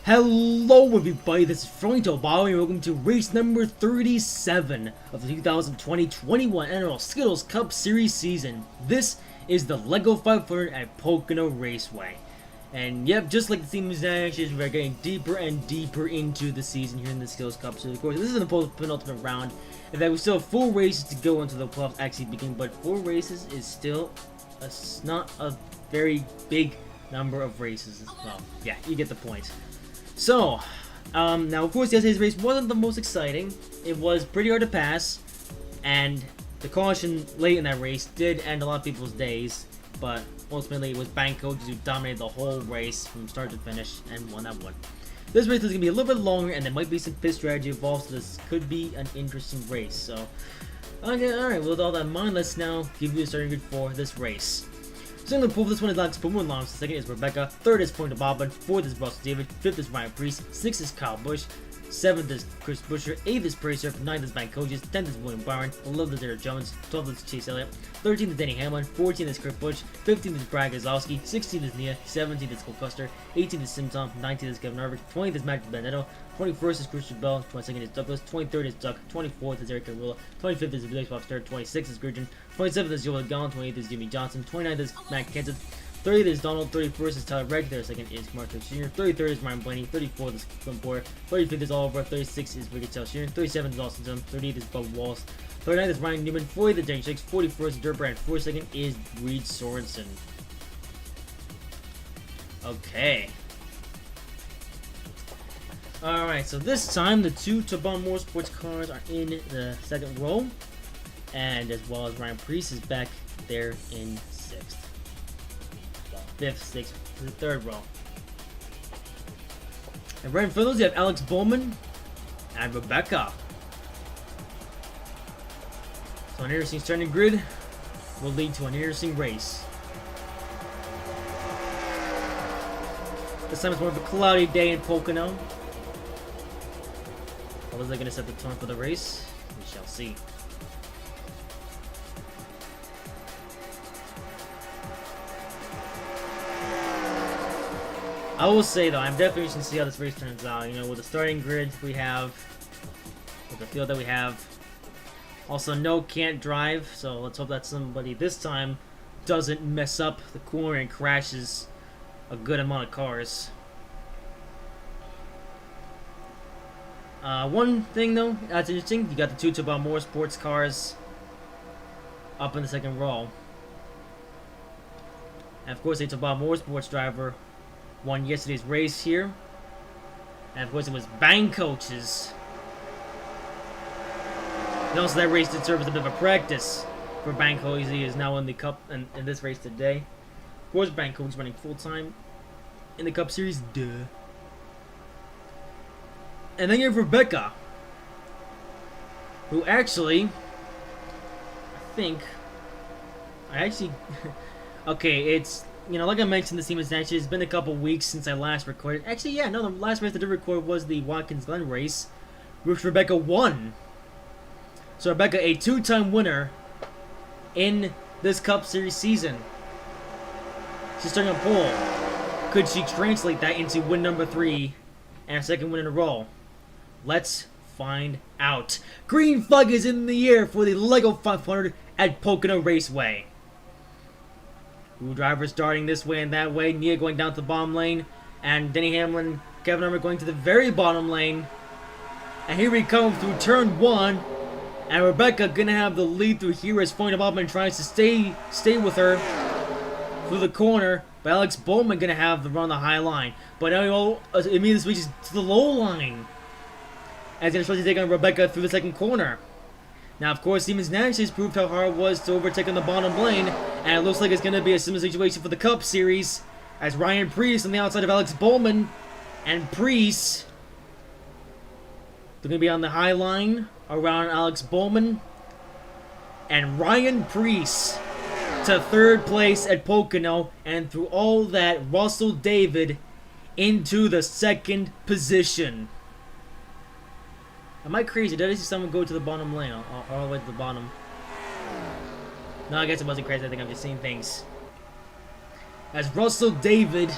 Hello everybody, this is Fronto Bob and welcome to race number 37 of the 2020-21 NROL Skittles Cup Series season. This is the LEGO 500 at Pocono Raceway. And yep, just like the theme is actually, we're getting deeper and deeper into the season here in the Skittles Cup. So of course, this is the penultimate round. In fact, we still have 4 races to go until the playoffs actually begin, but 4 races is still not a very big number of races as well. Yeah, you get the point. So, now of course yesterday's race wasn't the most exciting. It was pretty hard to pass, and the caution late in that race did end a lot of people's days, but ultimately it was bank coaches who dominated the whole race from start to finish and won that one. This race is going to be a little bit longer, and there might be some pit strategy involved, so this could be an interesting race. So, okay, alright, with all that in mind, let's now give you a starting grid for this race. So in the pool for this one is Alex Bowman, longest, second is Rebecca, third is Point to Bobbin, fourth is Russell David, fifth is Ryan Priest, sixth is Kyle Busch, 7th is Chris Buescher, 8th is Pracer, 9th is Bank Coaches, 10th is William Byron, 11th is Eric Jones, 12th is Chase Elliott, 13th is Denny Hamlin, 14th is Kurt Busch, 15th is Brad Gazowski, 16th is Nia, 17th is Cole Custer, 18th is Sim Tom, 19th is Kevin Harvick, 20th is Matt Benedetto, 21st is Christian Bell, 22nd is Douglas, 23rd is Duck, 24th is Eric Carrillo, 25th is Blaise Foster, 26th is Gurgen, 27th is Joel Gallon, 28th is Jimmy Johnson, 29th is Matt Kenseth, 30th is Donald, 31st is Tyler Reddick, 32nd is Martin Jr., 33rd is Ryan Blaney, 34th is Clint Boyer, 35th is Oliver, 36th is Ricky Taylor Jr., 37th is Austin Zone, 38th is Bub Walls, 39th is Ryan Newman, 40th is Danny Shakes, 41st is Dirt Brand, 42nd is Reed Sorensen. Okay. Alright, so this time the 2 Tobon Motorsports cars are in the second row, and as well as Ryan Priest is back there in 6th. 5th, 6th, the third row. And right in front of those, you have Alex Bowman and Rebecca. So an interesting starting grid will lead to an interesting race. This time it's more of a cloudy day in Pocono. How is that going to set the tone for the race? We shall see. I will say though, I'm definitely interested to see how this race turns out. You know, with the starting grid we have, with the field that we have. Also, no can't drive, so let's hope that somebody this time doesn't mess up the corner and crashes a good amount of cars. One thing though, that's interesting, you got the 2 Tobon Motorsports cars up in the second row. And of course, a Tobon Motorsports driver won yesterday's race here. And of course it was Bang Coaches. And also that race did serve as a bit of a practice for Bang Coaches. He is now in the Cup and in this race today. Of course Bang Coaches running full time in the Cup Series. Duh. And then you have Rebecca, who actually, okay, it's, you know, like I mentioned, this team is actually, it's been a couple weeks since I last recorded. Actually, yeah, no, the last race I did record was the Watkins Glen race, which Rebecca won. So Rebecca, a 2-time winner in this Cup Series season. She's starting on pole. Could she translate that into win number 3 and her second win in a row? Let's find out. Green flag is in the air for the LEGO 500 at Pocono Raceway. 2 drivers starting this way and that way. Nia going down to the bottom lane. And Denny Hamlin, Kevin Harvick going to the very bottom lane. And here we come through turn 1. And Rebecca gonna have the lead through here as Point Bobbin tries to stay with her through the corner. But Alex Bowman gonna have the run the high line. But now it immediately switches to the low line. And he's gonna try to take on Rebecca through the second corner. Now, of course, Siemens Nash has proved how hard it was to overtake on the bottom lane, and it looks like it's going to be a similar situation for the Cup Series, as Ryan Priest on the outside of Alex Bowman, and Priest, they're going to be on the high line around Alex Bowman, and Ryan Priest to 3rd place at Pocono, and through all that, Russell David into the 2nd position. Am I crazy? Did I see someone go to the bottom lane? All the way to the bottom. No, I guess it wasn't crazy. I think I'm just seeing things. As Russell David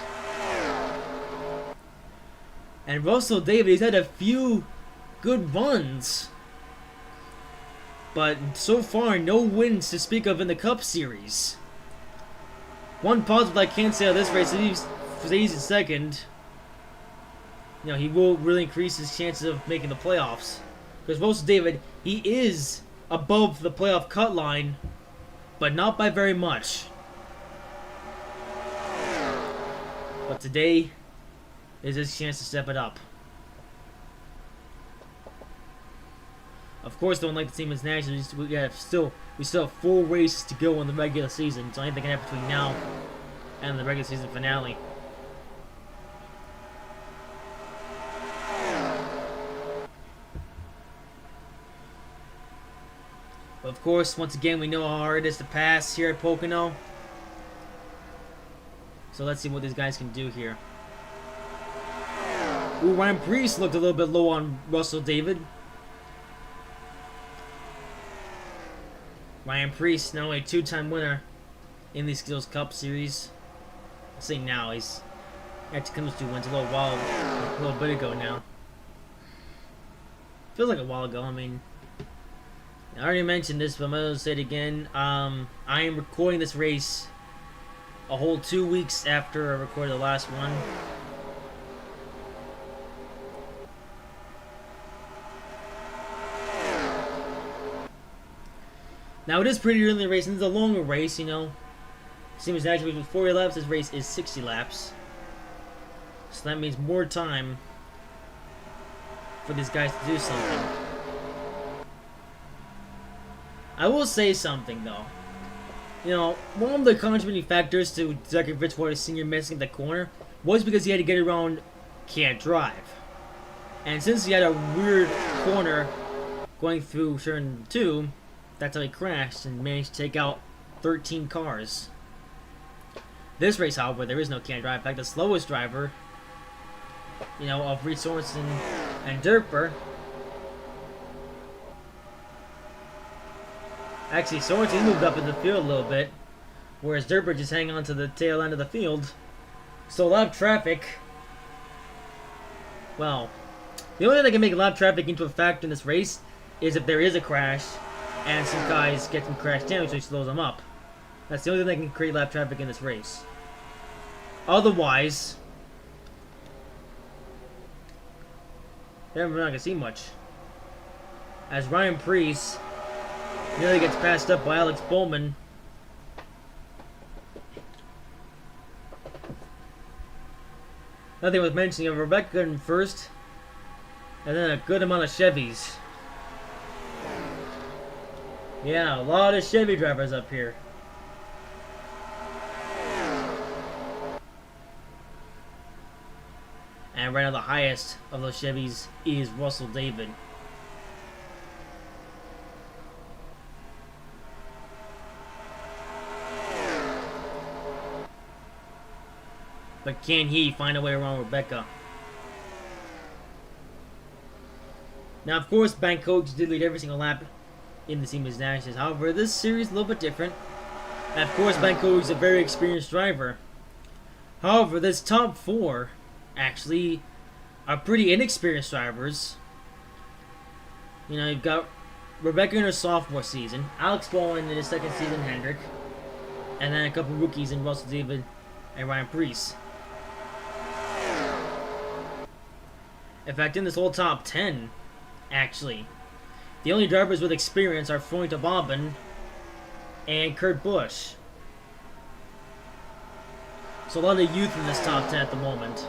And Russell David, he's had a few good runs, but so far no wins to speak of in the Cup Series. One positive I can't say on this race is he's in second. You know, he will really increase his chances of making the playoffs. Because Russell David, he is above the playoff cut line, but not by very much. But today is his chance to step it up. Of course, though, unlike the team is national, we still have 4 races to go in the regular season, so anything can happen between now and the regular season finale. But of course, once again, we know how hard it is to pass here at Pocono. So let's see what these guys can do here. Ooh, Ryan Preece looked a little bit low on Russell David. Ryan Preece, not only a 2-time winner in the Skittles Cup Series. I'll say now, he's actually comes to wins a little bit ago now. Feels like a while ago. I mean, I already mentioned this, but I'm going to say it again. I am recording this race a whole 2 weeks after I recorded the last one. Now, it is pretty early in the race, and it's a longer race, you know. Seems actually with 40 laps, this race is 60 laps. So that means more time for these guys to do something. I will say something, though. You know, one of the contributing factors to Zachary Fitzwater's senior missing the corner was because he had to get around Can't Drive. And since he had a weird corner going through turn 2, that's how he crashed and managed to take out 13 cars. This race, however, there is no Can't Drive. In fact, the slowest driver, you know, of Reed Sorensen and Derper. Actually, Sorensen moved up in the field a little bit, whereas Derper just hang on to the tail end of the field. So lap traffic, well, the only thing that can make lap traffic into a factor in this race is if there is a crash and some guys get some crash damage, so he slows them up. That's the only thing that can create lap traffic in this race. Otherwise, we're not going to see much. As Ryan Preece nearly gets passed up by Alex Bowman. Nothing worth mentioning of Rebecca in first, and then a good amount of Chevys. Yeah, a lot of Chevy drivers up here. And right now the highest of those Chevys is Russell David. But can he find a way around Rebecca? Now, of course, Bank Coach did lead every single lap in the Siemens Nashes. However, this series is a little bit different. And of course, Bank Coach is a very experienced driver. However, this top 4 actually are pretty inexperienced drivers. You know, you've got Rebecca in her sophomore season, Alex Bowman in his second season, Hendrick, and then a couple rookies in Russell David and Ryan Preece. In fact, in this whole top 10, actually, the only drivers with experience are Freund Bobbin and Kurt Busch. So a lot of youth in this top 10 at the moment.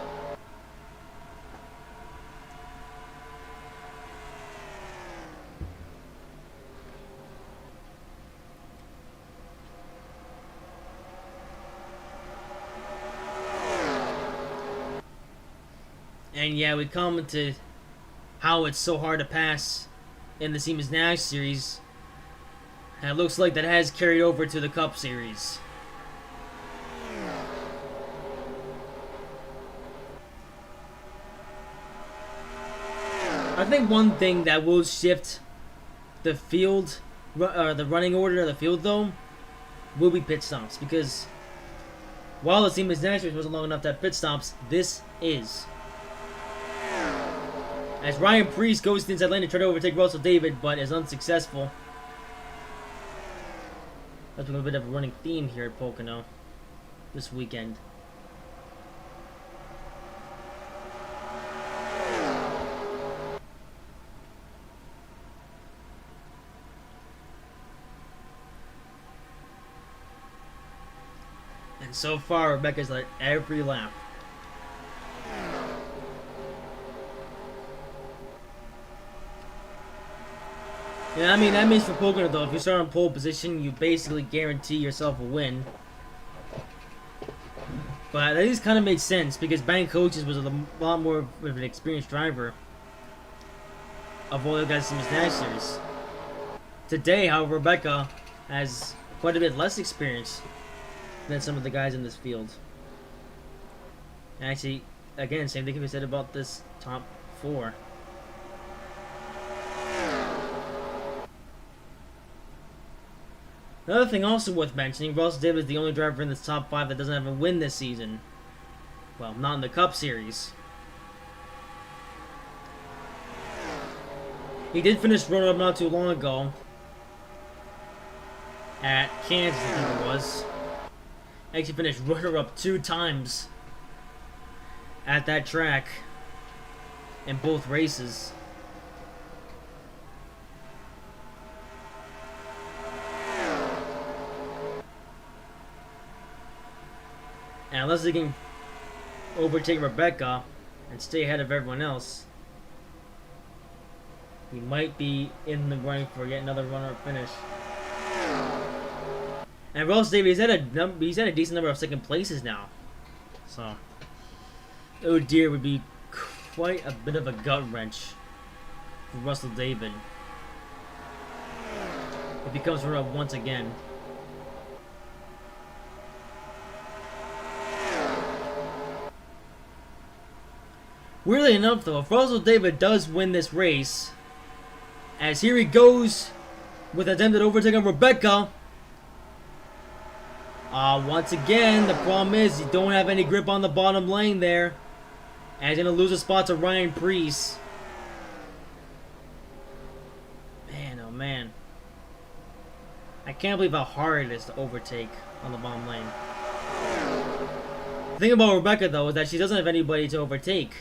And yeah, we come to how it's so hard to pass in the Siemens Nash series. And it looks like that has carried over to the Cup series. I think one thing that will shift the field, the running order of the field though, will be pit stops. Because while the Siemens Nash series wasn't long enough to have pit stops, this is. As Ryan Preece goes to the inside lane to try to overtake Russell David, but is unsuccessful. That's been a bit of a running theme here at Pocono this weekend. And so far, Rebecca's led every lap. Yeah, I mean, that means for Pocono, though, if you start on pole position, you basically guarantee yourself a win. But that just kind of makes sense, because Bank Coaches was a lot more of an experienced driver of all the guys in his Nash Series. Today, however, Rebecca has quite a bit less experience than some of the guys in this field. And actually, again, same thing can be said about this top four. Another thing also worth mentioning, Russell David is the only driver in this top 5 that doesn't have a win this season. Well, not in the Cup Series. He did finish runner-up not too long ago. At Kansas, I think it was. Actually finished runner-up 2 times at that track in both races. And unless they can overtake Rebecca and stay ahead of everyone else, he might be in the running for yet another runner-up finish. And Russell David, he's had a decent number of second places now. So, oh dear, would be quite a bit of a gut wrench for Russell David if he comes runner-up once again. Weirdly enough, though, if Russell David does win this race, as here he goes with an attempted overtake on Rebecca. Once again, the problem is you don't have any grip on the bottom lane there. And he's going to lose a spot to Ryan Preece. Man, oh man. I can't believe how hard it is to overtake on the bottom lane. The thing about Rebecca, though, is that she doesn't have anybody to overtake.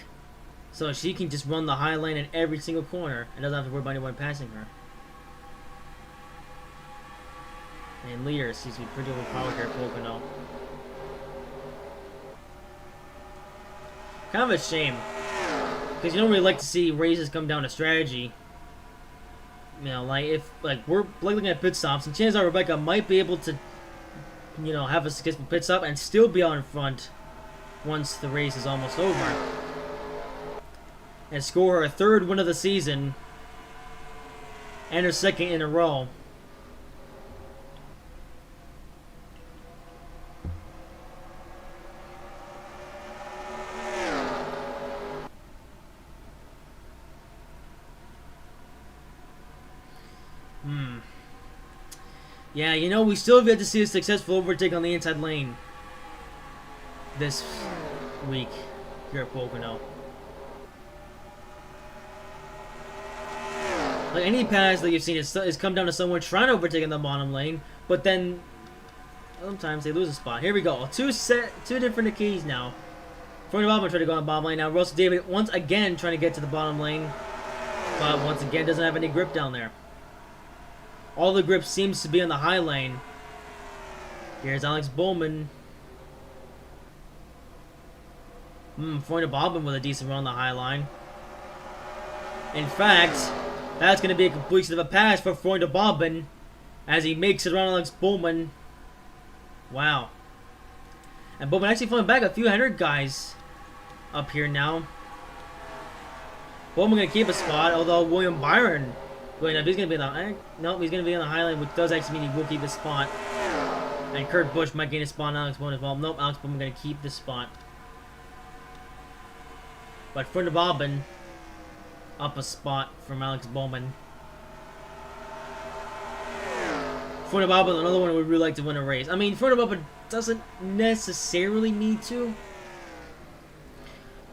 So she can just run the high lane in every single corner and doesn't have to worry about anyone passing her. And leader seems to be pretty overpowered here at Pocono. Kind of a shame. Because you don't really like to see races come down to strategy. You know, like if we're looking at pit stops, and chances are Rebecca might be able to, you know, have a successful pit stop and still be out in front once the race is almost over. And score her 3rd win of the season and her 2nd in a row. Yeah, you know, we still have yet to see a successful overtake on the inside lane this week here at Pocono. Like any pass that you've seen is come down to someone trying to overtake in the bottom lane, but then sometimes they lose a spot. Here we go. Two different occasions now. Freundin Bobman trying to go on the bottom lane. Now Russell David once again trying to get to the bottom lane, but once again doesn't have any grip down there. All the grip seems to be on the high lane. Here's Alex Bowman. Freundin Bobman with a decent run on the high line. In fact, that's going to be a completion of a pass for Freundin Bobman as he makes it around Alex Bowman. Wow. And Bowman actually falling back a few hundred guys up here now. Bowman going to keep a spot, although William Byron going up. He's going to be on the he's going to be on the high line, which does actually mean he will keep his spot. And Kurt Busch might gain a spot on Alex Bowman as well. Nope, Alex Bowman going to keep this spot. But Freundin Bobman up a spot from Alex Bowman. Freundin Bobman, another one who would really like to win a race. I mean, Freundin Bobman doesn't necessarily need to.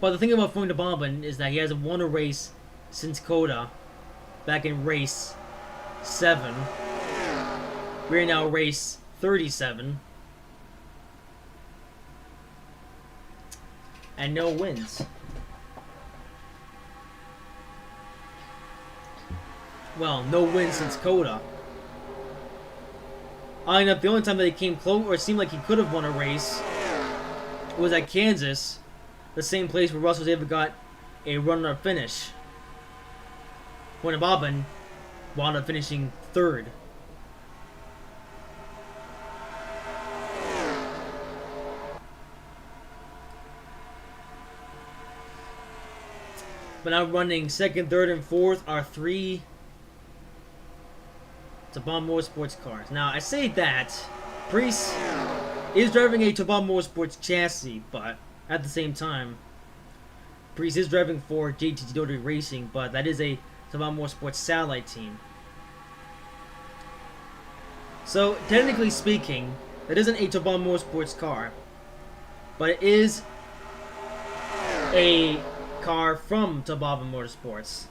But the thing about Freundin Bobman is that he hasn't won a race since Coda back in race 7. We're now race 37. And no wins. Well, no wins since Coda. Oddly enough, the only time that he came close, or it seemed like he could have won a race, was at Kansas, the same place where Russell David got a runner finish. When Bobbin wound up finishing 3rd. But now running 2nd, 3rd, and 4th are 3 Tabon Motorsports cars. Now, I say that Priest is driving a Tabon Motorsports chassis, but at the same time, Priest is driving for JTG Doty Racing, but that is a Tabon Motorsports satellite team. So, technically speaking, that isn't a Tabon Motorsports car, but it is a car from Tabon Motorsports.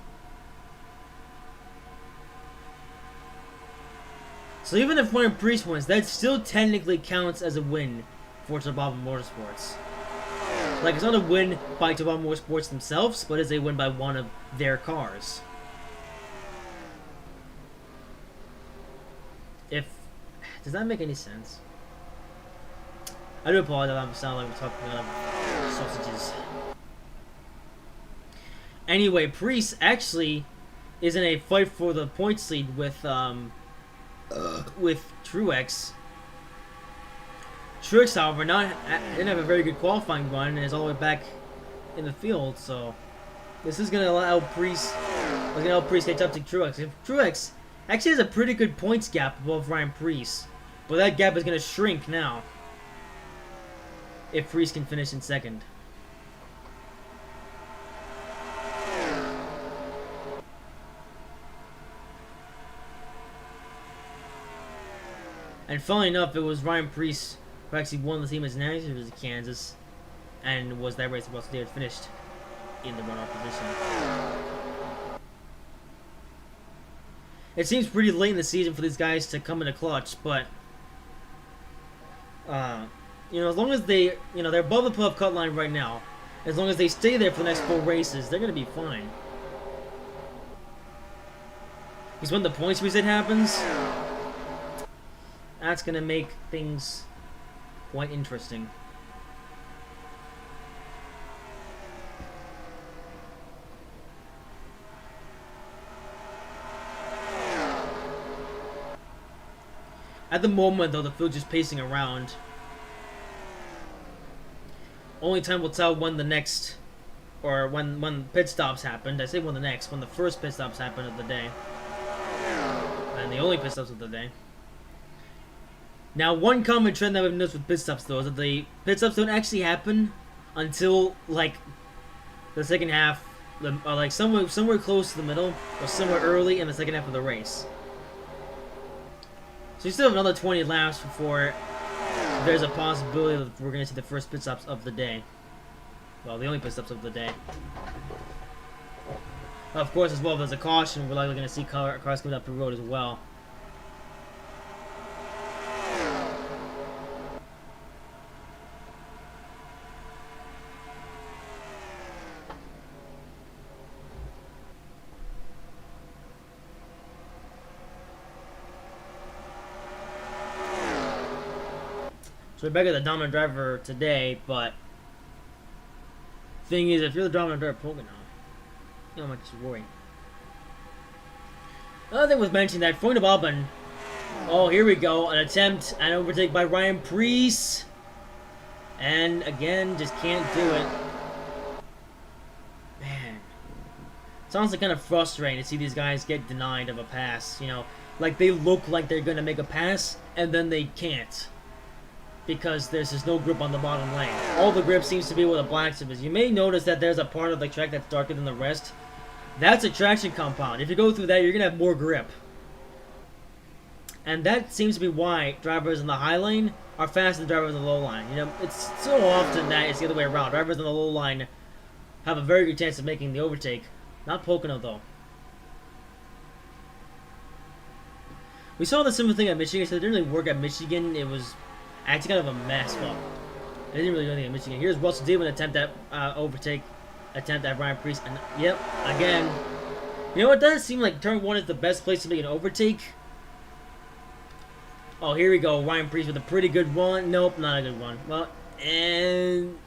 So even if Ryan Priest wins, that still technically counts as a win for Tabon Motorsports. Like, it's not a win by Tabon Motorsports themselves, but it's a win by one of their cars. Does that make any sense? I do apologize, I'm sounding like we're talking about sausages. Anyway, Priest actually is in a fight for the points lead with Truex. Truex, however, didn't have a very good qualifying run and is all the way back in the field, so this is gonna allow Priest catch up to Truex. If Truex actually has a pretty good points gap above Ryan Priest, but that gap is gonna shrink now if Priest can finish in 2nd. And funnily enough, it was Ryan Priest who actually won the team as national champion of Kansas, and was that race Russell David finished in the runner-up position. It seems pretty late in the season for these guys to come in a clutch, but as long as they, they're above the playoff cut line right now. As long as they stay there for the next 4 races, they're gonna be fine. Because when the points reset happens, that's gonna make things quite interesting. At the moment, though, the field's just pacing around. Only time will tell when the next, or when pit stops happened. I say when the first pit stops happen of the day. And the only pit stops of the day. Now, one common trend that we've noticed with pit stops, though, is that the pit stops don't actually happen until, like, the second half, or like somewhere close to the middle, or somewhere early in the second half of the race. So you still have another 20 laps before there's a possibility that we're going to see the first pit stops of the day. Well, the only pit stops of the day. Of course, as well, if there's a caution, we're likely going to see cars coming up the road as well. So Rebecca's the dominant driver today, but thing is, if you're the dominant driver Pokemon, you don't have to worry. Another thing was mentioned that Freund Bobbin, oh, here we go, an attempt and overtake by Ryan Priest, and again, just can't do it. Man, it's honestly kind of frustrating to see these guys get denied of a pass. Like they look like they're gonna make a pass, and then they can't. Because there's just no grip on the bottom lane. All the grip seems to be where the black strip is. You may notice that there's a part of the track that's darker than the rest. That's a traction compound. If you go through that, you're going to have more grip. And that seems to be why drivers in the high lane are faster than drivers in the low line. It's so often that it's the other way around. Drivers in the low line have a very good chance of making the overtake Not Pocono, though. We saw the similar thing at Michigan, so it didn't really work at Michigan. It was actually kind of a mess. Well, they didn't really do anything at Michigan. Here's Russell David attempt at attempt at Ryan Priest, and yep, again. You know, it does seem like turn 1 is the best place to make an overtake. Oh, here we go. Ryan Priest with a pretty good run. Nope, not a good one. Well, and...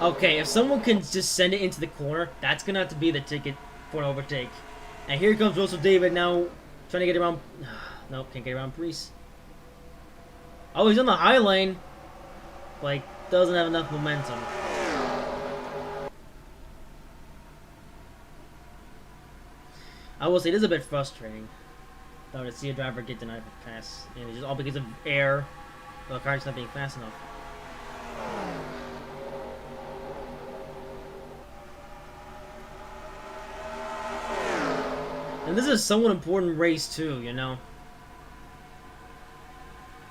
Okay, if someone can just send it into the corner, that's going to have to be the ticket for an overtake. And here comes Russell David now trying to get around... Nope, can't get around Priest. Oh, he's on the high lane. Like, doesn't have enough momentum. I will say it is a bit frustrating, though, to see a driver get denied for pass. You know, just all because of air. The car's not being fast enough. And this is a somewhat important race too, you know.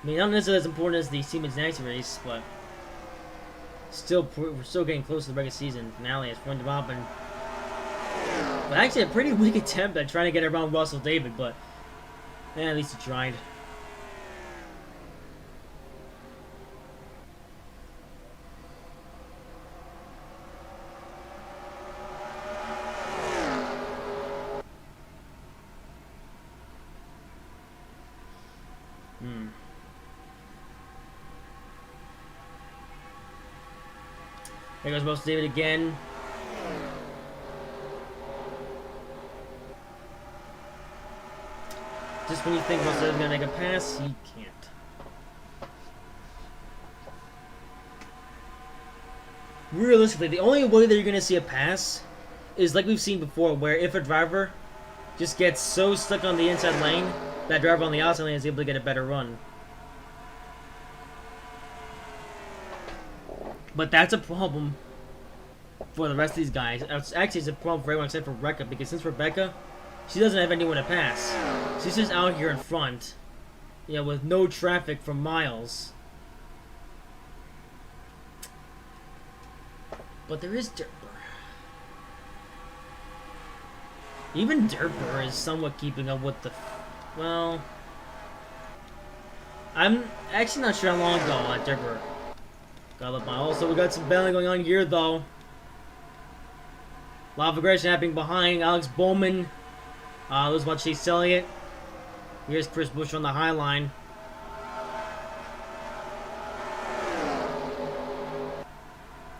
I mean, not necessarily as important as the Siemens Next race, but still, we're still getting close to the regular season finale as Freund Robin. But actually, a pretty weak attempt at trying to get around Russell David, but at least he tried. There goes Russell David again. Just when you think Russell David's gonna make a pass, he can't. Realistically, the only way that you're gonna see a pass is like we've seen before, where if a driver just gets so stuck on the inside lane, that driver on the outside lane is able to get a better run. But that's a problem for the rest of these guys. Actually, it's a problem for everyone except for Rebecca, because since Rebecca, she doesn't have anyone to pass. She's just out here in front, you know, with no traffic for miles. But there is Derper. Even Derper is somewhat keeping up with the... Well... I'm actually not sure how long ago Derper got up by. Also, we got some battling going on here, though. A lot of aggression happening behind Alex Bowman. Lose about Chase Elliott. Here's Chris Bush on the high line.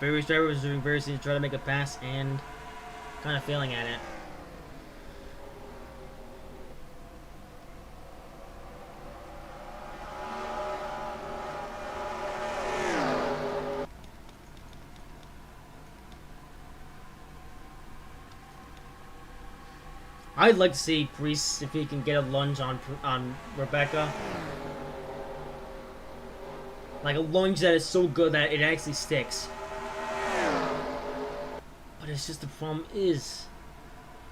Various drivers doing various things to try to make a pass and kind of failing at it. I'd like to see Priest if he can get a lunge on Rebecca. Like a lunge that is so good that it actually sticks. But it's just the problem is...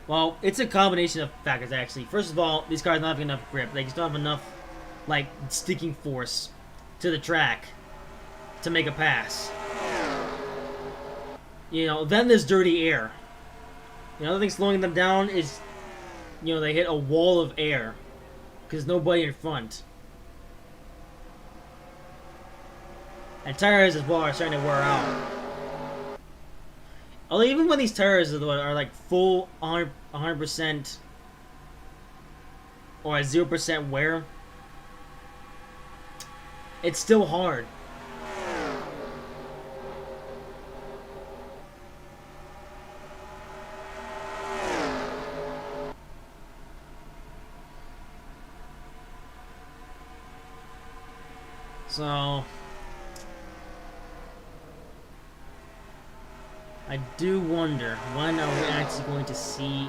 Well, it's a combination of factors actually. First of all, these cars don't have enough grip. They just don't have enough, like, sticking force to the track to make a pass. You know, then there's dirty air. The other thing slowing them down is... You know, they hit a wall of air because nobody in front. And tires as well are starting to wear out. Although even when these tires are like full 100% or at 0% wear, it's still hard. So, I do wonder, when are we actually going to see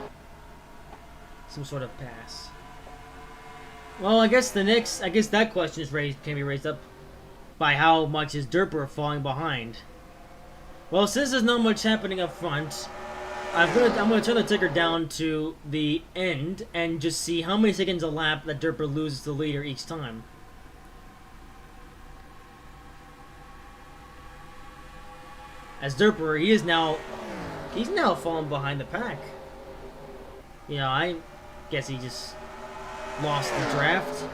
some sort of pass? Well, I guess that question can be raised up by how much is Derper falling behind. Well, since there's not much happening up front, I'm gonna turn the ticker down to the end and just see how many seconds a lap that Derper loses the leader each time. As Derper, he's now falling behind the pack. You know, I guess he just lost the draft.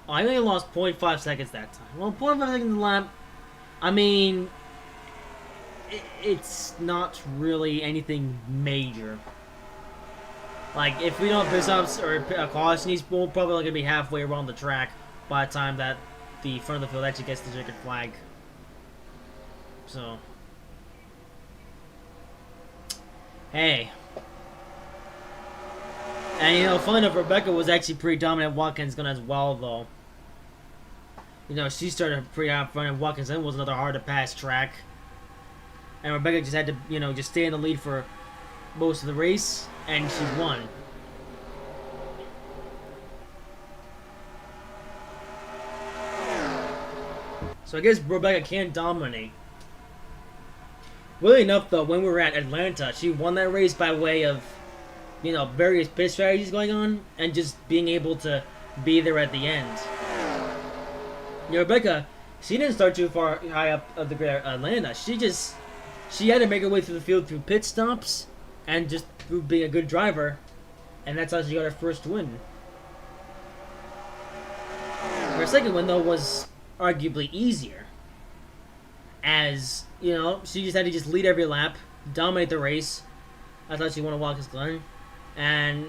Oh, I only lost 0.5 seconds that time. Well, 0.5 seconds in the lap, I mean, it's not really anything major. Like, if we don't have pit-stops or caution, he's probably going to be halfway around the track by the time that the front of the field actually gets the checkered flag. So, hey. And, you know, funny enough, Rebecca was actually pretty dominant at Watkins Glen as well, though. You know, she started pretty out front, and Watkins Glen was another hard-to-pass track. And Rebecca just had to, you know, just stay in the lead for most of the race, and she won. So I guess Rebecca can dominate. Really enough, though, when we were at Atlanta, she won that race by way of, you know, various pit strategies going on, and just being able to be there at the end. You know, Rebecca, she didn't start too far high up of the grid at Atlanta. She had to make her way through the field through pit stops, and just through being a good driver, and that's how she got her first win. Her second win, though, was arguably easier, as, you know, she just had to just lead every lap, dominate the race. That's how she won at Watkins Glen, and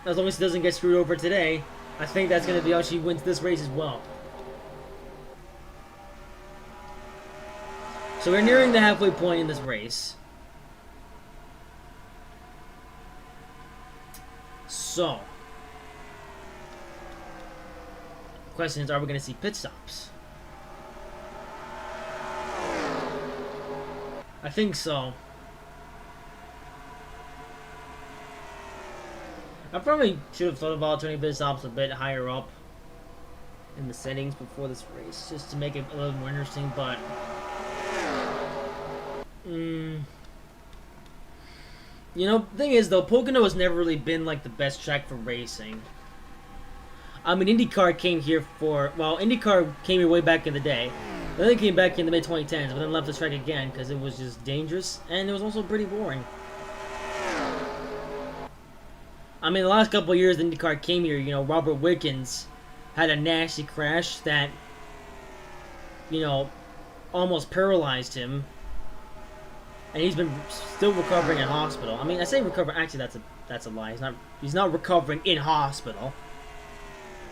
as long as she doesn't get screwed over today, I think that's going to be how she wins this race as well. So we're nearing the halfway point in this race. So, the question is, are we going to see pit stops? I think so. I probably should have thought about turning pit stops a bit higher up in the settings before this race, just to make it a little more interesting, but you know, the thing is, though, Pocono has never really been, like, the best track for racing. I mean, IndyCar came here for, well, IndyCar came here way back in the day. Then they came back in the mid-2010s, but then left the track again because it was just dangerous, and it was also pretty boring. I mean, the last couple of years IndyCar came here, you know, Robert Wickens had a nasty crash that, you know, almost paralyzed him. And he's been still recovering in hospital. I mean, I say recovering. Actually, that's a lie. He's not recovering in hospital.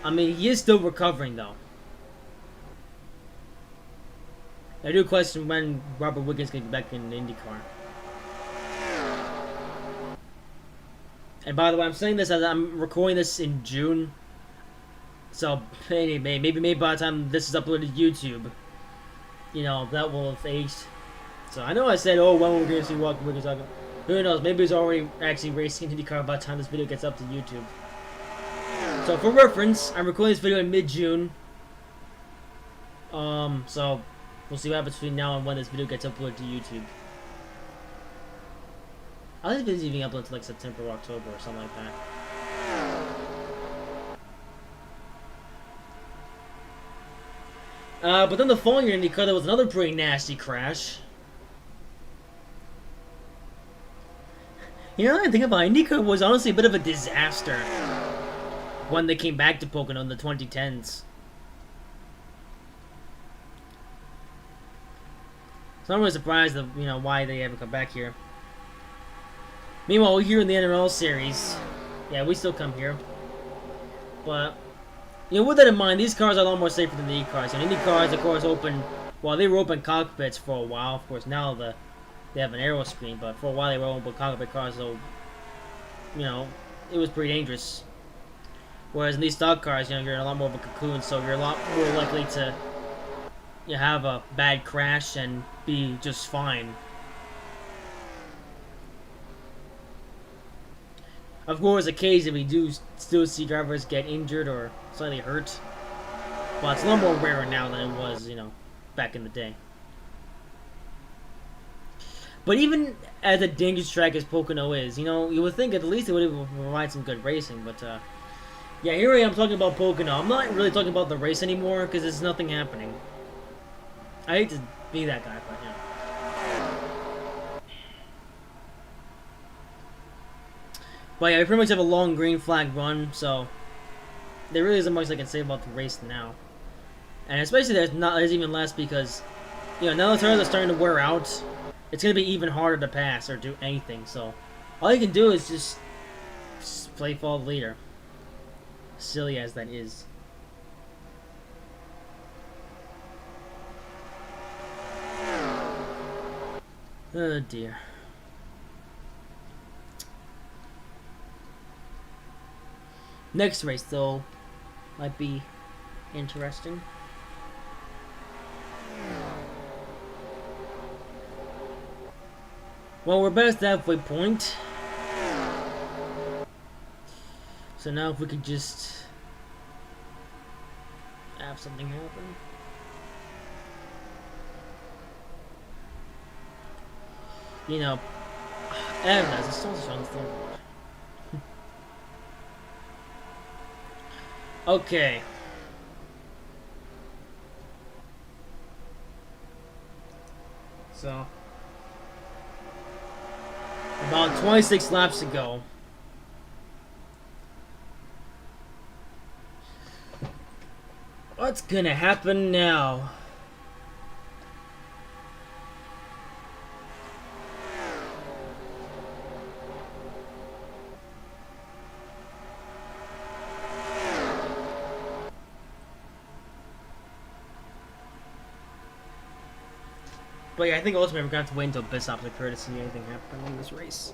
I mean, he is still recovering though. I do question when Robert Wickens can get back in the IndyCar. And by the way, I'm saying this as I'm recording this in June. So maybe by the time this is uploaded to YouTube, you know, that will have aged. So I know I said, oh, when we're going to see Walker Wiggins. Who knows? Maybe he's already actually racing IndyCar by the time this video gets up to YouTube. So for reference, I'm recording this video in mid-June. So we'll see what happens between now and when this video gets uploaded to YouTube. I think it's even uploaded to like September or October or something like that. But then the following year in IndyCar, there was another pretty nasty crash. You know, I think about it, IndyCar was honestly a bit of a disaster when they came back to Pocono in the 2010s. So I'm really surprised that, you know, why they haven't come back here. Meanwhile, we're here in the NROL series. Yeah, we still come here. But, you know, with that in mind, these cars are a lot more safer than the E-cars. And Indy cars, of course, they were open cockpits for a while. Of course, now they have an aero screen, but for a while they were open cockpit cars, so, you know, it was pretty dangerous. Whereas in these stock cars, you know, you're in a lot more of a cocoon, so you're a lot more likely to, you know, have a bad crash and be just fine. Of course, occasionally we do still see drivers get injured or slightly hurt, but it's a lot more rare now than it was, you know, back in the day. But even as a dangerous track as Pocono is, you know, you would think at least it would provide some good racing, but yeah, here I am talking about Pocono. I'm not really talking about the race anymore because there's nothing happening. I hate to be that guy, but yeah. But yeah, we pretty much have a long green flag run, so there really isn't much I can say about the race now. And especially there's even less because, you know, now the tires are starting to wear out, it's going to be even harder to pass or do anything. So all you can do is just play fall leader. Silly as that is. Oh dear. Next race, though, might be interesting. Well, we're past the halfway point. So now if we could just have something happen. You know, Evans, it's still on the third one. Okay. So, about 26 laps to go. What's gonna happen now? But yeah, I think ultimately we're gonna have to wait until pit stops occur to see anything happen in this race.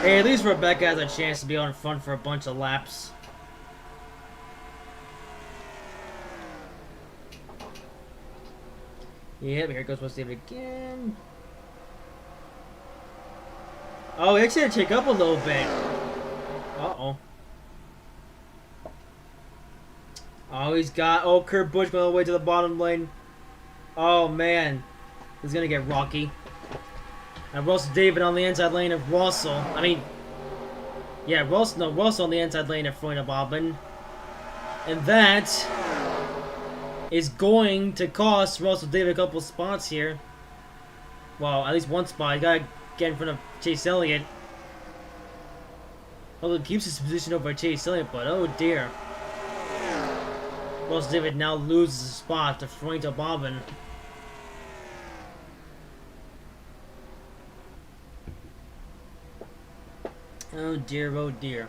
Hey, at least Rebecca has a chance to be on front for a bunch of laps. Yeah, but here goes West David again. Oh, he actually had to take up a little bit. Uh-oh. Oh, he's got... Oh, Kurt Busch all the way to the bottom lane. Oh, man. He's gonna get rocky. And Russell David on the inside lane of Russell. I mean... Yeah, Russell on the inside lane of Freund Bobbin. And that is going to cost Russell David a couple spots here. Well, at least one spot. He gotta get in front of Chase Elliott. Although he keeps his position over Chase Elliott, but oh dear. Russell David now loses a spot to Freund Bobbin. Oh dear, oh dear.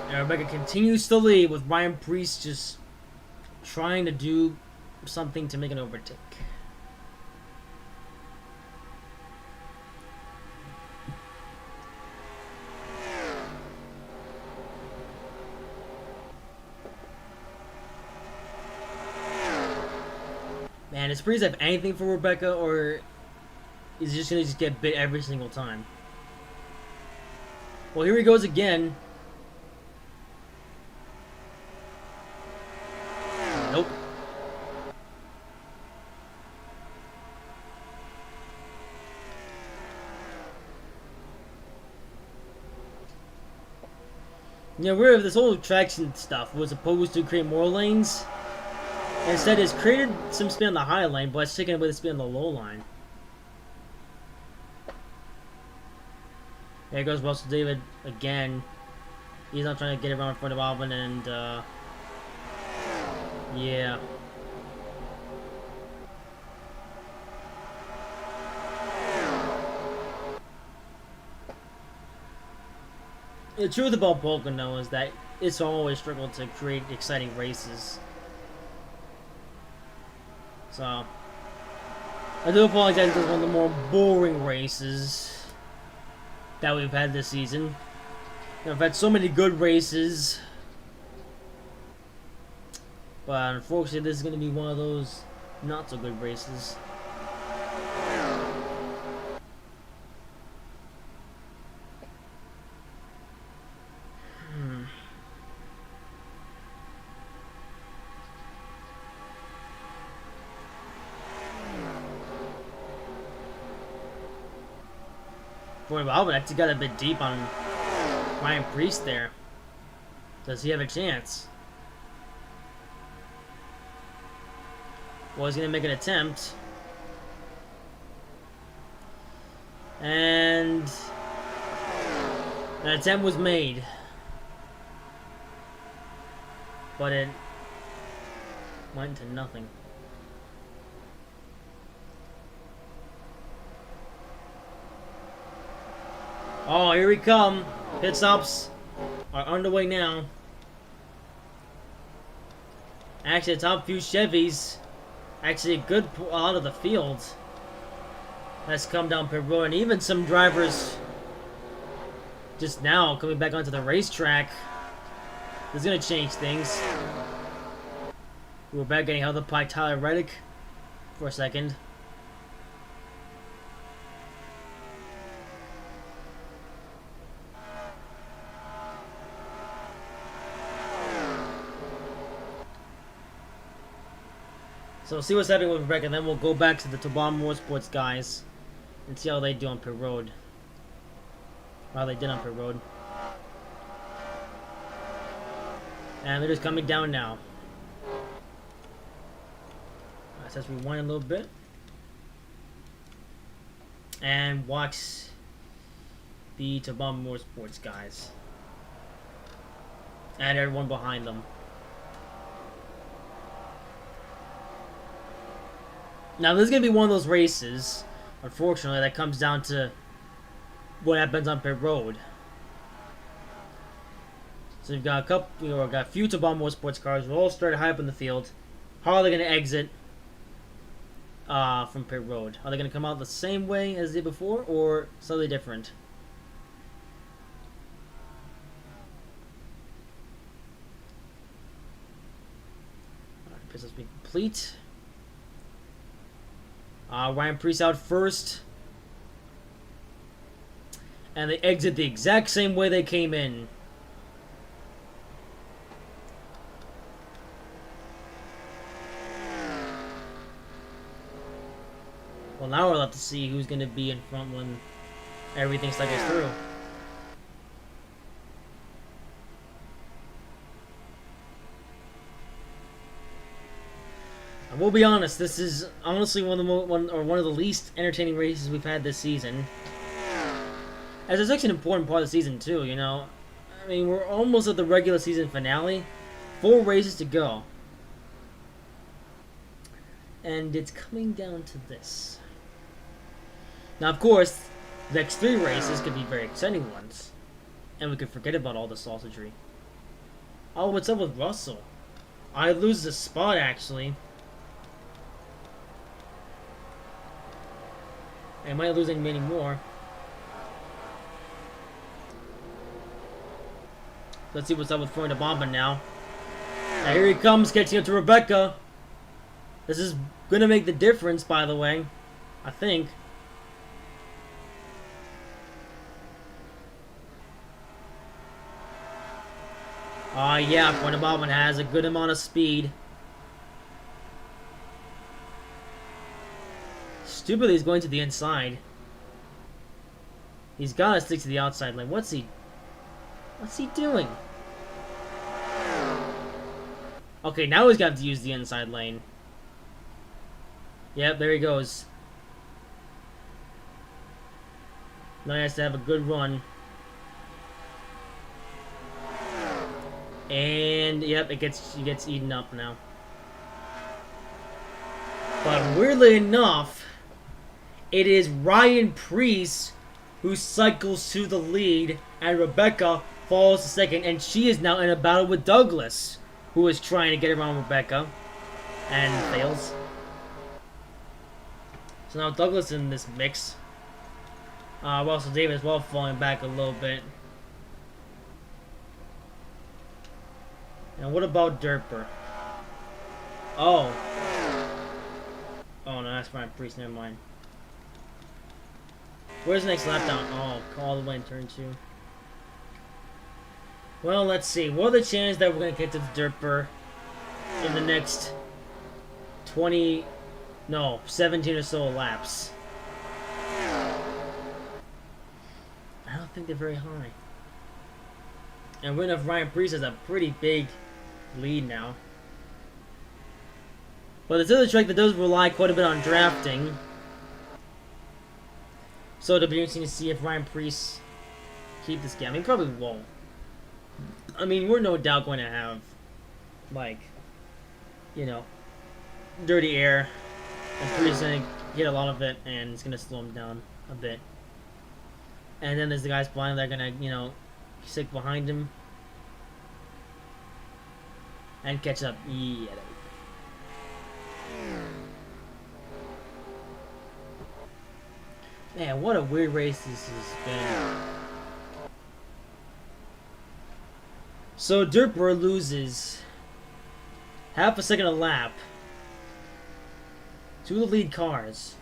And Rebecca continues to lead with Ryan Preece just trying to do something to make an overtake. Man, does Preece have anything for Rebecca, or is he just gonna get bit every single time? Well, here he goes again. Nope. Yeah, weird if this whole traction stuff was supposed to create more lanes. Instead, it's created some speed on the high line, but it's taken away the speed on the low line. There goes Russell David again. He's not trying to get around in front of Alvin, and yeah. The truth about Pocono is that it's always struggled to create exciting races. So, I do apologize for one of the more boring races that we've had this season. You know, we've had so many good races, but unfortunately this is going to be one of those not so good races. Boy, Alvin actually got a bit deep on Ryan Preece there. Does he have a chance? Well, he's going to make an attempt. And an attempt was made. But it went to nothing. Oh, here we come. Pit stops are underway now. Actually, the top few Chevys, actually a good out of the field, has come down pit road, and even some drivers just now coming back onto the racetrack. This is gonna change things. We're back getting held up by Tyler Reddick for a second. So we'll see what's happening with Rebecca, and then we'll go back to the Tobam Motorsports guys and see how they do on pit road. How they did on pit road. And they're just coming down now. Let's rewind a little bit. And watch the Tobam Motorsports guys. And everyone behind them. Now, this is going to be one of those races, unfortunately, that comes down to what happens on pit road. So you've got a couple, got a few Tobam Motorsports cars who all started high up in the field. How are they going to exit from pit road? Are they going to come out the same way as they did before, or slightly different? Alright, pit stops being complete. Ryan Preece out first. And they exit the exact same way they came in. Well, now we'll have to see who's going to be in front when everything cycles through. We'll be honest, this is honestly one of the least entertaining races we've had this season. As it's actually an important part of the season too, you know. I mean, we're almost at the regular season finale. 4 races to go. And it's coming down to this. Now, of course, the next 3 races could be very exciting ones. And we could forget about all the sausagery. Oh, what's up with Russell? I lose the spot, actually. I might lose many more. Let's see what's up with Floyd Abamba now. Now here he comes, catching up to Rebecca. This is gonna make the difference, by the way. I think. Yeah, Floyd Abamba has a good amount of speed. Stupidly, he's going to the inside. He's gotta stick to the outside lane. What's he doing? Okay, now he's got to use the inside lane. Yep, there he goes. Now he has to have a good run. And yep, he gets eaten up now. But weirdly enough, it is Ryan Preece who cycles to the lead, and Rebecca falls to second, and she is now in a battle with Douglas, who is trying to get around Rebecca, and fails. So now Douglas in this mix. Russell Davis well falling back a little bit. And what about Derper? Oh. Oh no, that's Ryan Preece, never mind. Where's the next lap down? Oh, all the way in turn 2. Well, let's see. What are the chances that we're going to get to the Derper in the next 17 or so laps? I don't think they're very high. And we know Ryan Preece has a pretty big lead now. But this is a track that does rely quite a bit on drafting. So it'll be interesting to see if Ryan Priest keep this game. I mean, probably won't. I mean, we're no doubt going to have, like, you know, dirty air. And Priest going to get a lot of it, and it's going to slow him down a bit. And then there's the guys behind that are going to, you know, stick behind him. And catch up. Yeah. Man, what a weird race this has been. So Dirtbird loses half a second a lap to the lead cars.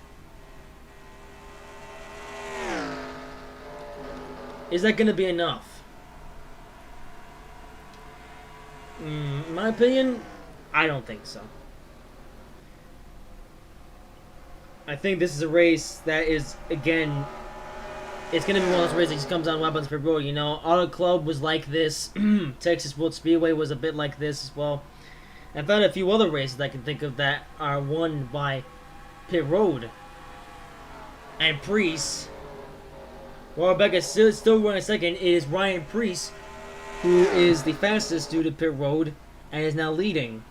Is that going to be enough? In my opinion, I don't think so. I think this is a race that is, again, it's going to be one of those races that just comes on weapons per road. You know, Auto Club was like this. Texas World Speedway was a bit like this as well. I've had a few other races I can think of that are won by pit road. And Priest, while Rebecca's still running second, it is Ryan Priest who is the fastest due to pit road and is now leading.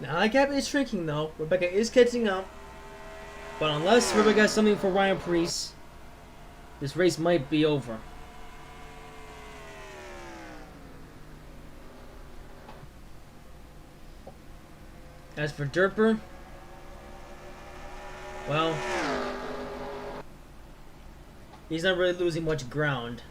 Now that gap is shrinking though. Rebecca is catching up. But unless Rebecca has something for Ryan Priest, this race might be over. As for Dirtbird, well, he's not really losing much ground.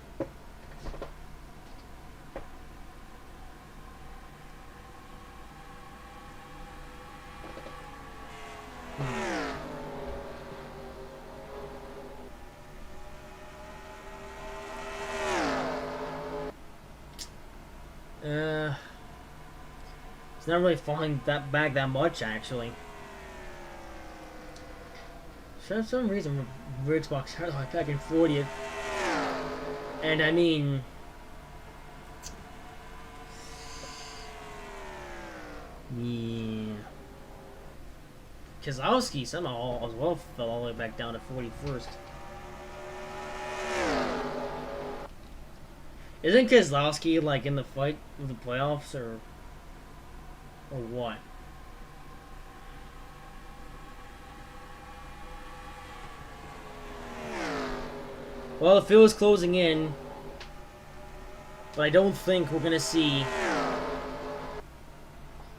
It's not really falling back that much, actually. For some reason, Xbox had like back in 40th. And I mean, yeah, Kozlowski somehow as well fell all the way back down to 41st. Isn't Kozlowski like in the fight with the playoffs or what? Well, the field is closing in, but I don't think we're gonna see,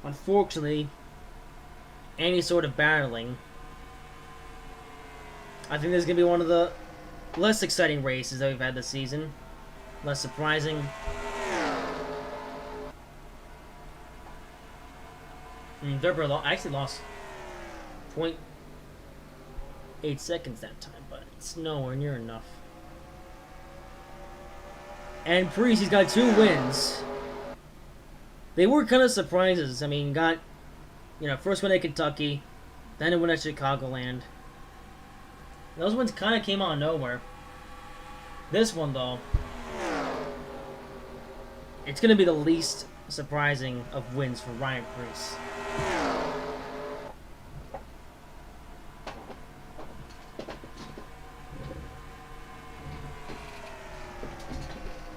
unfortunately, any sort of battling. I think this is gonna be one of the less exciting races that we've had this season. Less surprising. Dirtbird actually lost 0.8 seconds that time, but it's nowhere near enough. And Priest, he's got 2 wins. They were kind of surprises. I mean, got, you know, first win at Kentucky, then a win at Chicagoland. Those wins kind of came out of nowhere. This one, though, it's going to be the least surprising of wins for Ryan Priest.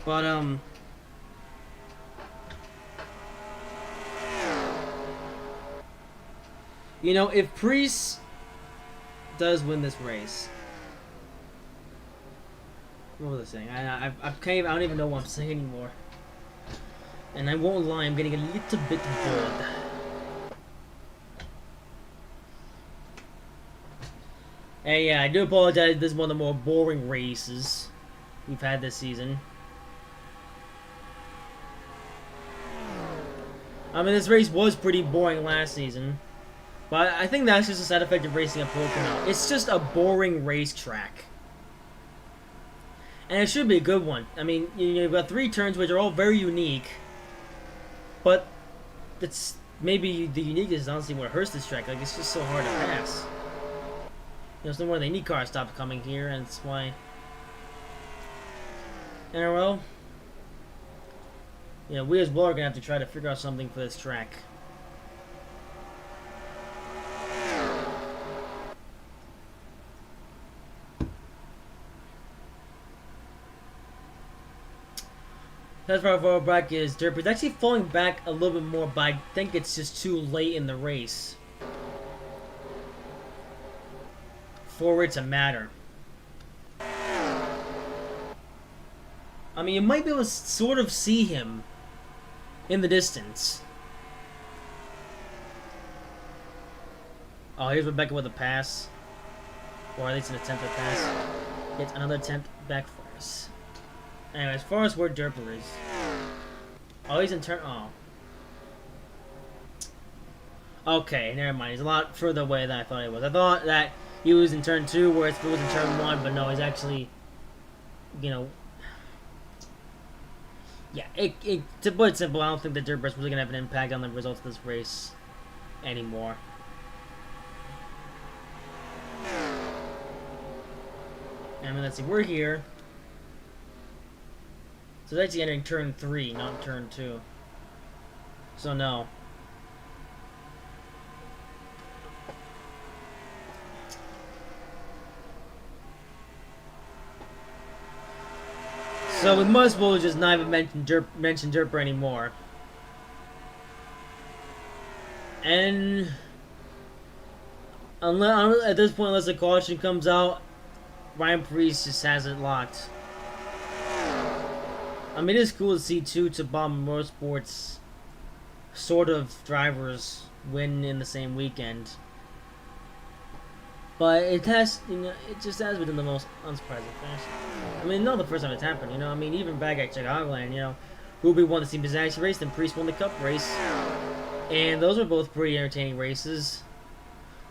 But, you know, if Priest does win this race, what was I saying? I don't even know what I'm saying anymore. And I won't lie, I'm getting a little bit bored. And yeah, I do apologize, this is one of the more boring races we've had this season. I mean, this race was pretty boring last season. But I think that's just a side effect of racing at Pocono. It's just a boring racetrack. And it should be a good one. I mean, you've got 3 turns which are all very unique. But it's maybe the uniqueness is honestly what hurts this track. Like, it's just so hard to pass. You know, it's no wonder the Indy cars stopped coming here, and it's why NROL, you know, we as well are gonna have to try to figure out something for this track. That's why our back is Derp. It's actually falling back a little bit more, but I think it's just too late in the race for it to matter. I mean, you might be able to sort of see him in the distance. Oh, here's Rebecca with a pass. Or at least an attempt at pass. Gets another attempt backfires. Anyway, as far as where Derper is. Oh, he's in turn. Oh. Okay, never mind. He's a lot further away than I thought he was. I thought that he was in turn 2, whereas he was in turn 1, but no, he's actually, you know. Yeah, to put it simple, I don't think the Derper's really going to have an impact on the results of this race anymore. I mean, let's see, we're here. So that's actually entering turn 3, not turn 2. So no. So we might as well just not even mention Derper anymore. And unless, at this point, unless a caution comes out, Ryan Preece just has it locked. I mean, it is cool to see two Tabam Motorsports sort of drivers win in the same weekend. But it has, you know, it just has been in the most unsurprising fashion. I mean, not the first time it's happened, you know. I mean, even back at Chicagoland, you know, Ruby won the Team Bizaxi race, then Preece won the Cup race. And those were both pretty entertaining races.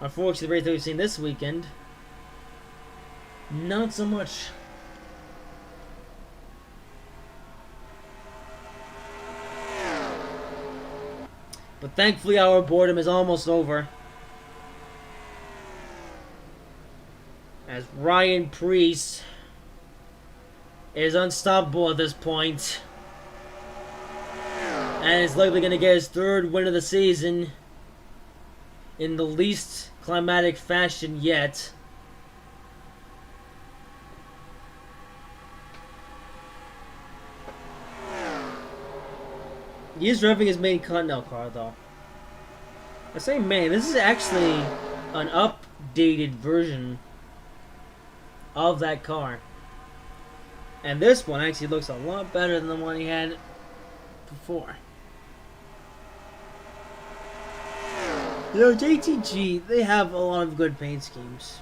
Unfortunately, the race that we've seen this weekend, not so much. But thankfully, our boredom is almost over. As Ryan Preece is unstoppable at this point. And is likely going to get his third win of the season in the least climatic fashion yet. He is revving his main Continental car, though. I say, man, this is actually an updated version of that car. And this one actually looks a lot better than the one he had before. You know, JTG, they have a lot of good paint schemes.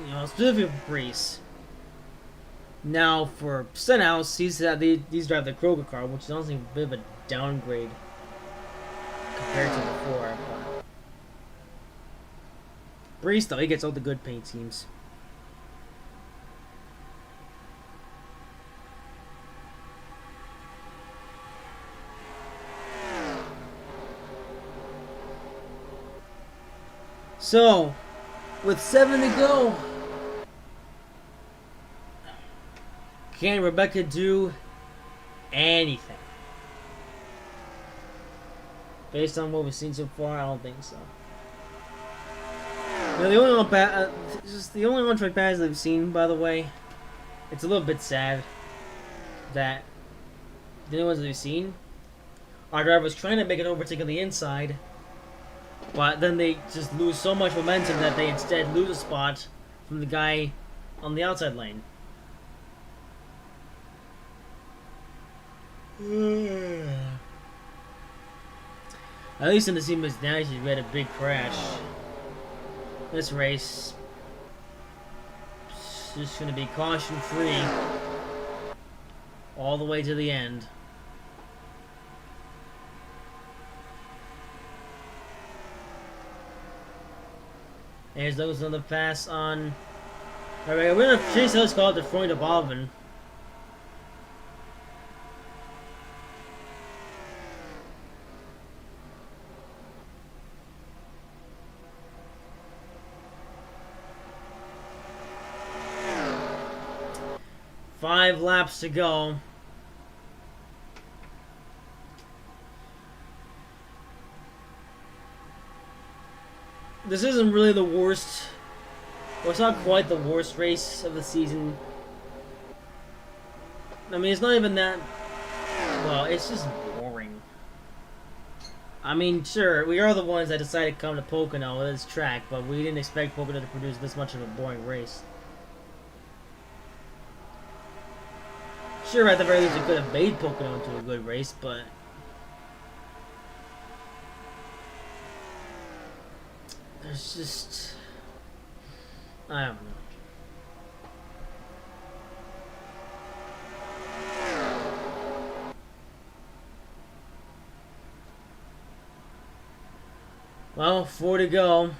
You know, specifically for Preece. Now, for Stenhouse, these drive the Kroger car, which is honestly a bit of a downgrade compared to before. But Preece, though, he gets all the good paint schemes. So, with 7 to go, can Rebecca do anything? Based on what we've seen so far, I don't think so. You know, the only on-track battles I've seen, by the way, it's a little bit sad that the only ones that we've seen, our drivers trying to make an overtake on the inside, but then they just lose so much momentum that they instead lose a spot from the guy on the outside lane. At least in the Team Bizaxi, we had a big crash. This race is just going to be caution-free all the way to the end. There's those on the pass on. Alright, we're going to chase those called the Freund of Alvin. Five laps to go. This isn't really the worst, or it's not quite the worst race of the season. I mean, it's not even that... Well, it's just boring. I mean, sure, we are the ones that decided to come to Pocono with this track, but we didn't expect Pocono to produce this much of a boring race. Sure, at the very least, it could have made Pocono into a good race, but... There's just... I don't know. Well, 4 to go.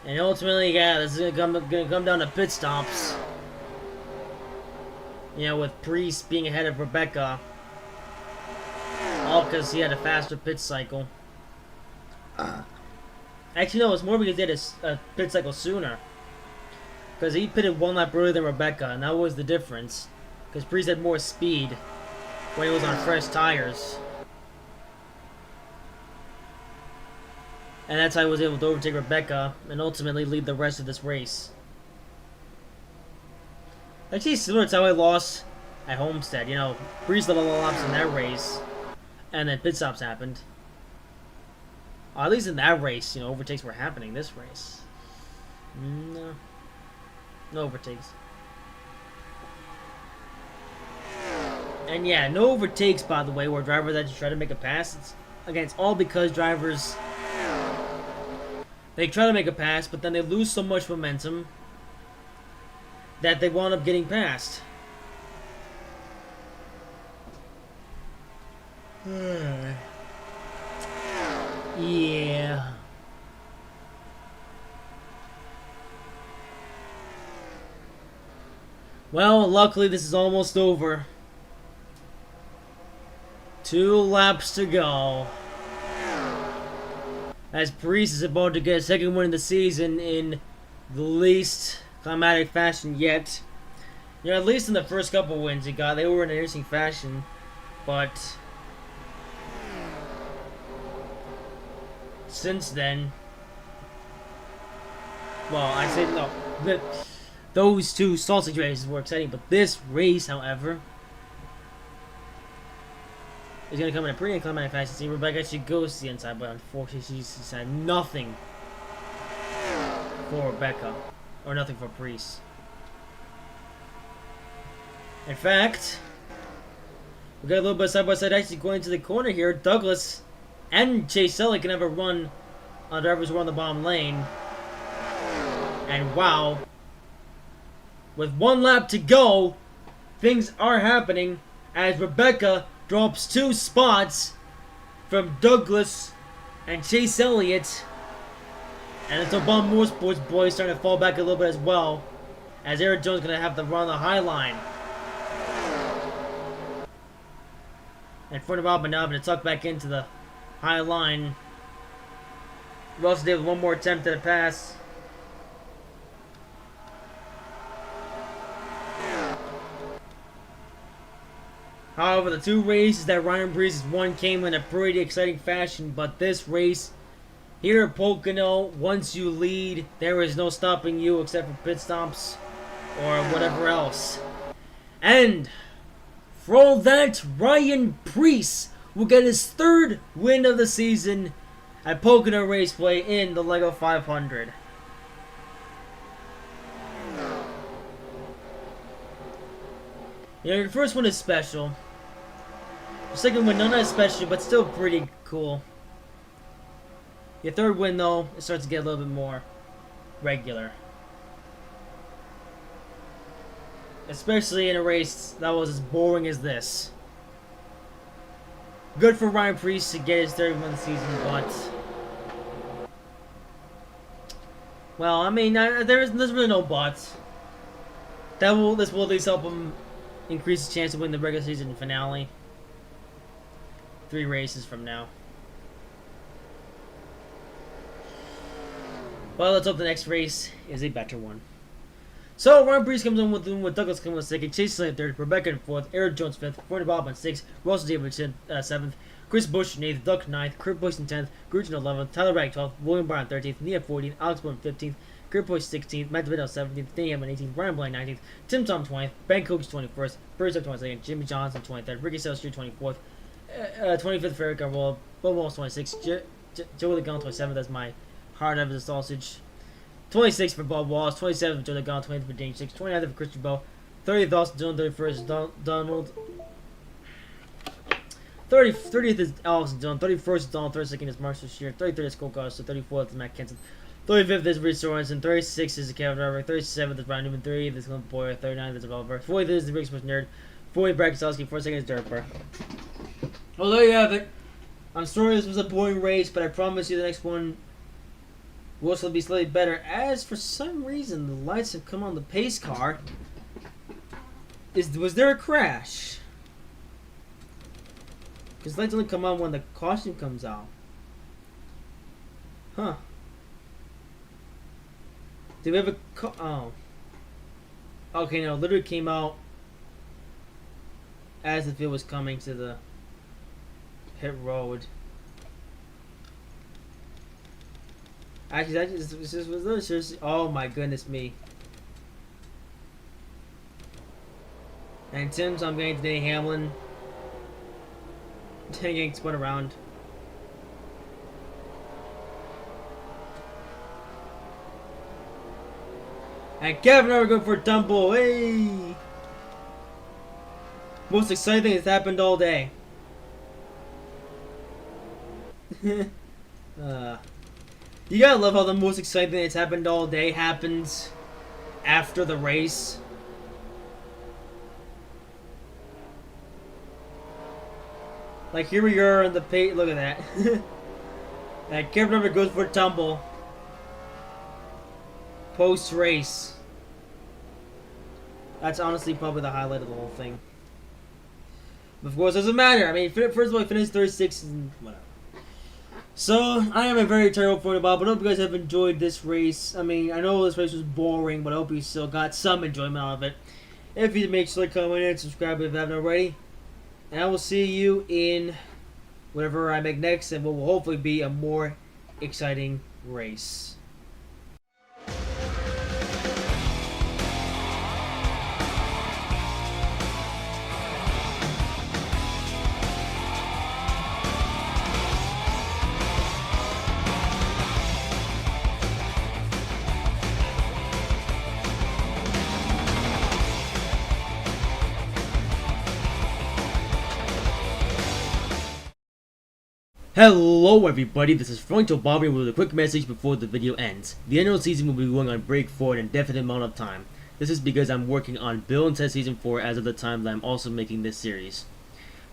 And ultimately, yeah, this is gonna come down to pit stops. You know, with Priest being ahead of Rebecca. All because he had a faster pit cycle. Actually, no, it's more because he had a pit cycle sooner. Because he pitted 1 lap earlier than Rebecca, and that was the difference. Because Priest had more speed when he was on fresh tires. And that's how he was able to overtake Rebecca and ultimately lead the rest of this race. Actually, similar to how I lost at Homestead. You know, Priest led a lot of laps in that race, and then pit stops happened. Or at least in that race, you know, overtakes were happening. This race, no overtakes. And yeah, no overtakes, by the way, where drivers actually try to make a pass. Again, it's all because drivers... They try to make a pass, but then they lose so much momentum that they wound up getting passed. Yeah. Well, luckily this is almost over. 2 laps to go. As Priest is about to get a second win of the season in the least climatic fashion yet. You know, at least in the first couple wins he got, they were in an interesting fashion. But since then, well, I say no. Those 2 sausage races were exciting, but this race, however, is going to come in a pretty inclement fashion. See, Rebecca, she goes to the inside, but unfortunately, she's had nothing for Rebecca, or nothing for Priest. In fact, we got a little bit side-by-side actually going to the corner here. Douglas and Chase Elliott can have a run on drivers who are on the bottom lane. And wow, with 1 lap to go, things are happening as Rebecca drops 2 spots from Douglas and Chase Elliott. And it's Obama Motorsports boys starting to fall back a little bit as well, as Eric Jones is going to have to run the high line. In front of Albin now, to tuck back into the high line. Russell did 1 more attempt at a pass. However, the 2 races that Ryan Breeze has won came in a pretty exciting fashion, but this race here at Pocono, once you lead, there is no stopping you except for pit stops or whatever else. And for all that, Ryan Breeze will get his 3rd win of the season at Pocono Raceway in the LEGO 500. You know, your first one is special. Your second win, not as special, but still pretty cool. Your 3rd win, though, it starts to get a little bit more regular. Especially in a race that was as boring as this. Good for Ryan Priest to get his 3rd win of the season, but... Well, I mean, there's really no buts. This will at least help him increase his chance to win the regular season finale. 3 races from now. Well, let's hope the next race is a better one. So, Ryan Breeze comes in with Douglas coming in 2nd, Chase Elliott 3rd, Rebecca in 4th, Eric Jones 5th, Courtney Bob in 6th, Russell Davidson 7th, Chris Bush in 8th, Duck 9th, Kurt Bush in 10th, Grugin 11th, Tyler Ragg 12th, William Bryan 13th, Nia 14th, Alex Bourne 15th, Kurt Boy 16th, Matt DeVito 17th, Danny Hamlin 18th, Brian Blaine 19th, Tim Tom 20th, Ben Coach 21st, Bruce 22nd, Jimmy Johnson 23rd, Ricky Sales 24th, 25th for Eric Garwell, Bob Walls 26th, Joey LeGon 27th, that's my hard ever sausage. 26th for Bob Wallace, 27th for Joe LeGon, 20th for Dane 6, 29th for Christian Bell, 30th Austin Dillon, 31st Donald. 30th is Alex Dillon, 31st is Donald, 32nd is Marshall Shear, 33rd is Cole Garza, 34th is Matt Kenson, 35th is Rich Sorensen, 36th is Kevin Robert, 37th is Brian Newman, 38th is Clint Boyer, 39th is Oliver, 40th is the Big Sports Nerd, 40th Brad Kosowski, 42nd is Derek Burr. Well, there you have it. I'm sorry this was a boring race, but I promise you the next one will still be slightly better. As for some reason the lights have come on the pace car. Was there a crash? Because lights only come on when the caution comes out. Huh. Did we have a oh. Okay, no, it literally came out as if it was coming to the pit road. Actually, this was seriously. Oh my goodness me. And Tim's, I'm getting to Danny Hamlin. Getting spun around. And Kevin and I are going for a tumble. Hey! Most exciting thing that's happened all day. You gotta love how the most exciting thing that's happened all day happens after the race. Like, here we are in the pit. Look at that. And Kevin Number goes for a tumble. Post-race. That's honestly probably the highlight of the whole thing. But of course, it doesn't matter. I mean, first of all, I finished 36 and whatever. So, I am a very terrible point about, but I hope you guys have enjoyed this race. I mean, I know this race was boring, but I hope you still got some enjoyment out of it. If you make sure to comment and subscribe if you haven't already. And I will see you in whatever I make next, and what will hopefully be a more exciting race. Hello everybody, this is Fronto Bobby with a quick message before the video ends. The NROL season will be going on break for an indefinite amount of time. This is because I'm working on Bill and Ted Season 4 as of the time that I'm also making this series.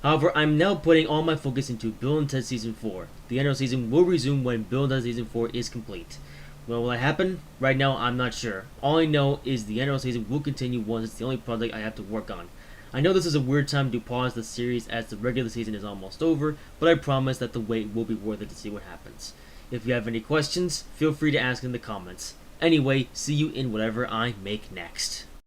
However, I'm now putting all my focus into Bill and Ted Season 4. The NROL season will resume when Bill and Ted Season 4 is complete. When will that happen? Right now, I'm not sure. All I know is the NROL season will continue once it's the only project I have to work on. I know this is a weird time to pause the series as the regular season is almost over, but I promise that the wait will be worth it to see what happens. If you have any questions, feel free to ask in the comments. Anyway, see you in whatever I make next.